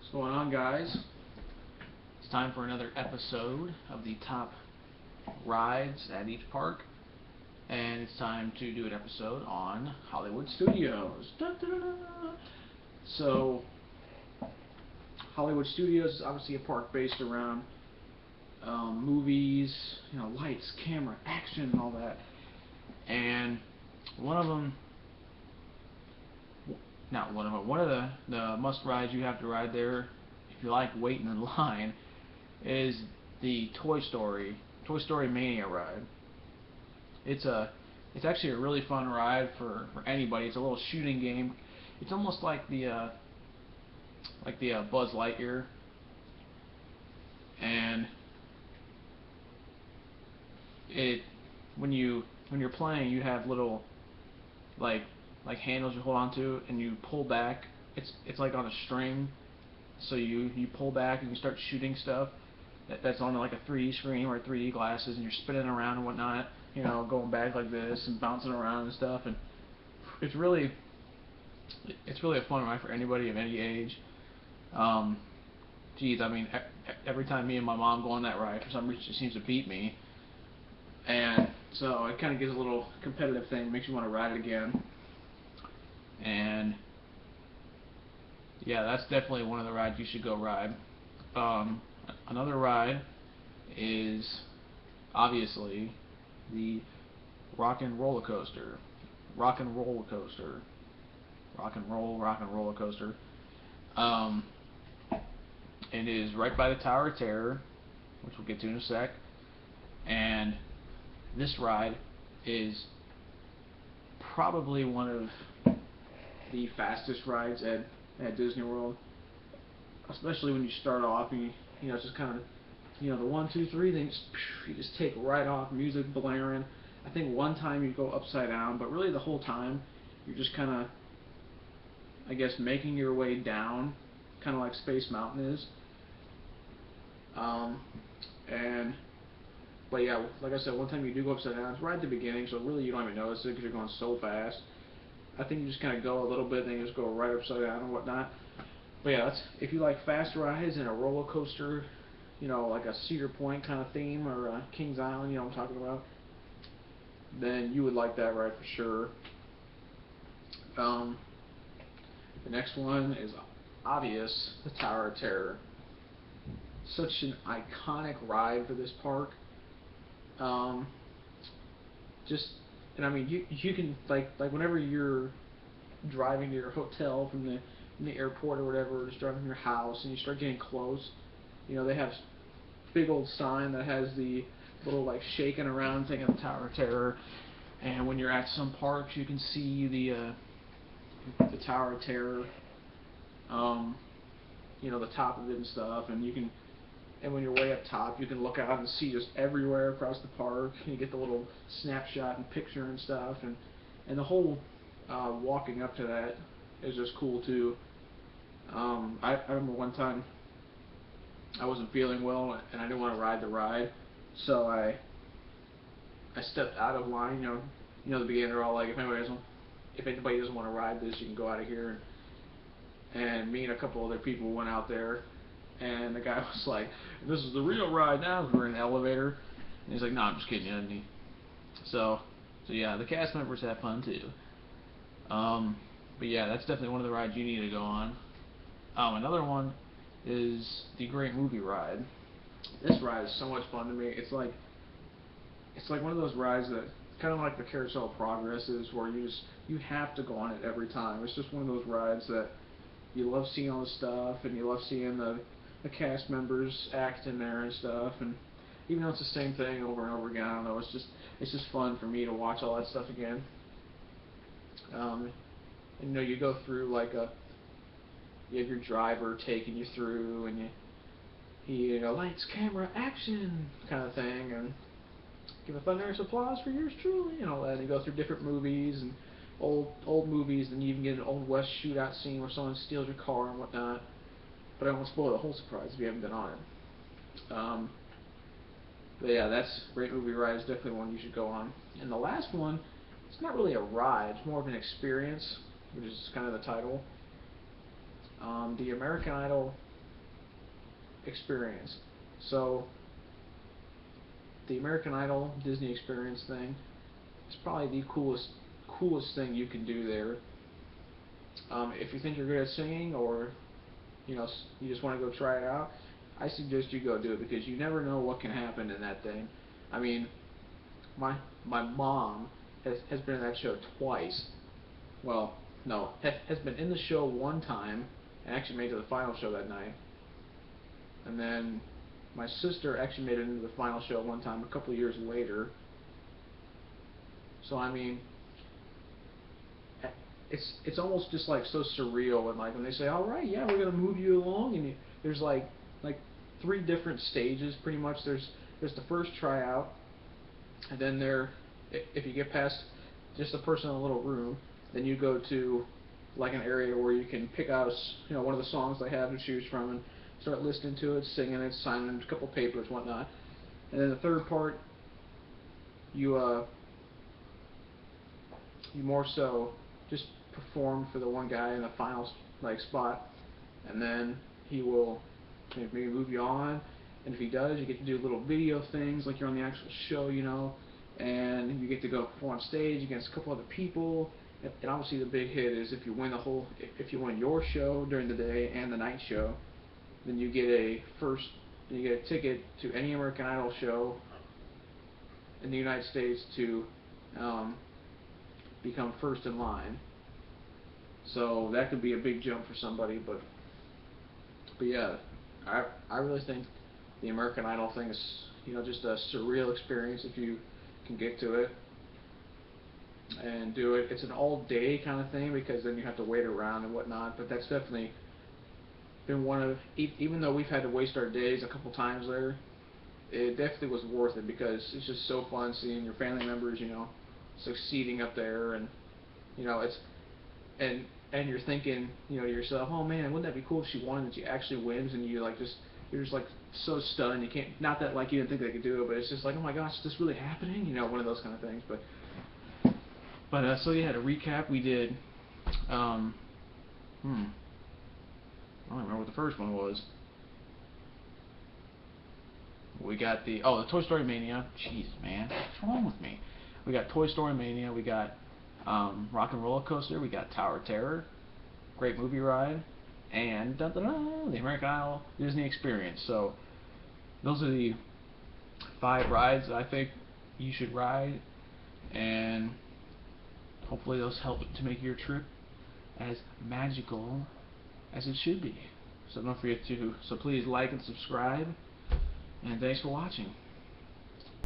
What's going on, guys? It's time for another episode of the top rides at each park, and it's time to do an episode on Hollywood Studios. Da, da, da, da. So, Hollywood Studios is obviously a park based around movies, lights, camera, action, and all that. And one of them, not one of them, one of the must rides you have to ride there if you like waiting in line is the Toy Story Mania ride. It's actually a really fun ride for anybody. It's a little shooting game. It's almost like the Buzz Lightyear, and it when you're playing, you have little like handles you hold on to, and you pull back. It's like on a string, so you pull back and you start shooting stuff that's on like a 3D screen or 3D glasses, and you're spinning around and whatnot, going back like this and bouncing around and stuff. And it's really a fun ride for anybody of any age. Geez, I mean, every time me and my mom go on that ride, for some reason she seems to beat me, and so it kind of gives a little competitive thing, makes you want to ride it again. And yeah, that's definitely one of the rides you should go ride. Another ride is obviously the Rock and Roller Coaster. Rock and Roller Coaster. Rock and Roller Coaster. Um, it is right by the Tower of Terror, which we'll get to in a sec. And this ride is probably one of the fastest rides at Disney World, especially when you start off and it's just kind of the 1, 2, 3 things. You just take right off, music blaring. I think one time you go upside down, but really the whole time you're just kind of, I guess, making your way down, kind of like Space Mountain is. And but yeah, like I said, one time you do go upside down. It's right at the beginning, so really you don't even notice it because you're going so fast. I think you just kind of go a little bit, then you just go right upside down and whatnot. But yeah, if you like fast rides and a roller coaster, like a Cedar Point kind of theme, or Kings Island, what I'm talking about, then you would like that ride for sure. The next one is obvious, the Tower of Terror. Such an iconic ride for this park. Um, just, and I mean, you can like whenever you're driving to your hotel from the airport or whatever, or just driving from your house, and you start getting close, they have big old sign that has the little like shaking around thing of the Tower of Terror. And when you're at some parks, you can see the Tower of Terror, the top of it and stuff, and when you're way up top, you can look out and see just everywhere across the park. You get the little snapshot and picture and stuff, and the whole walking up to that is just cool too. I remember one time I wasn't feeling well and I didn't want to ride the ride, so I stepped out of line. The beginning they're all like, if anybody doesn't want to ride this, you can go out of here. And me and a couple other people went out there, and the guy was like, "This is the real ride now." We're in an elevator, and he's like, "No, I'm just kidding, you." So yeah, the cast members have fun too. But yeah, that's definitely one of the rides you need to go on. Another one is the Great Movie Ride. This ride is so much fun to me. It's like one of those rides that kind of like the Carousel of Progress is, where you have to go on it every time. It's just one of those rides that you love seeing all the stuff, and you love seeing the cast members act in there and stuff. And even though it's the same thing over and over again, I don't know. It's just fun for me to watch all that stuff again. And you go through you have your driver taking you through, and lights, camera, action kind of thing, and give a thunderous applause for yours truly, and all that. And you go through different movies and old movies, and you even get an Old West shootout scene where someone steals your car and whatnot. But I won't spoil the whole surprise if you haven't been on it. But yeah, that's Great Movie Ride is definitely one you should go on. And the last one, it's not really a ride, it's more of an experience, which is kind of the title. The American Idol experience. So the American Idol Disney Experience thing is probably the coolest thing you can do there. If you think you're good at singing, or you just want to go try it out, I suggest you go do it, because you never know what can happen in that thing. I mean, my my mom has been in that show twice. Well, no, has been in the show one time and actually made it to the final show that night. And then my sister actually made it into the final show one time a couple of years later. So I mean, it's almost just like so surreal, and like when they say, all right, yeah, we're gonna move you along, and there's like 3 different stages pretty much. There's the first tryout, and then if you get past just a person in a little room, then you go to like an area where you can pick out one of the songs they have to choose from, and start listening to it, singing it, signing a couple papers, whatnot. And then the third part, you you more so just perform for the one guy in the final spot, and then he will maybe move you on. And if he does, you get to do little video things like you're on the actual show, and you get to go perform on stage against a couple other people. And obviously the big hit is if you win your show during the day and the night show, then you get a ticket to any American Idol show in the United States to become first in line. So that could be a big jump for somebody, but yeah, I really think the American Idol thing is just a surreal experience if you can get to it and do it. It's an all day kind of thing, because then you have to wait around and whatnot, but that's definitely been one of, even though we've had to waste our days a couple times there, it definitely was worth it, because it's just so fun seeing your family members succeeding up there. And it's and you're thinking to yourself, oh man, wouldn't that be cool if she won and she actually wins, and you're just like so stunned, you can't, not that like you didn't think they could do it, but it's just like, oh my gosh, is this really happening, one of those kind of things. But so yeah, to recap, we did I don't remember what the first one was. We got the Toy Story Mania. Jeez, man, what's wrong with me? We got Toy Story Mania. We got Rock and Roller Coaster. We got Tower of Terror. Great movie ride. And the American Idol Disney Experience. So those are the 5 rides that I think you should ride, and hopefully those help to make your trip as magical as it should be. So don't forget to, so please like and subscribe, and thanks for watching.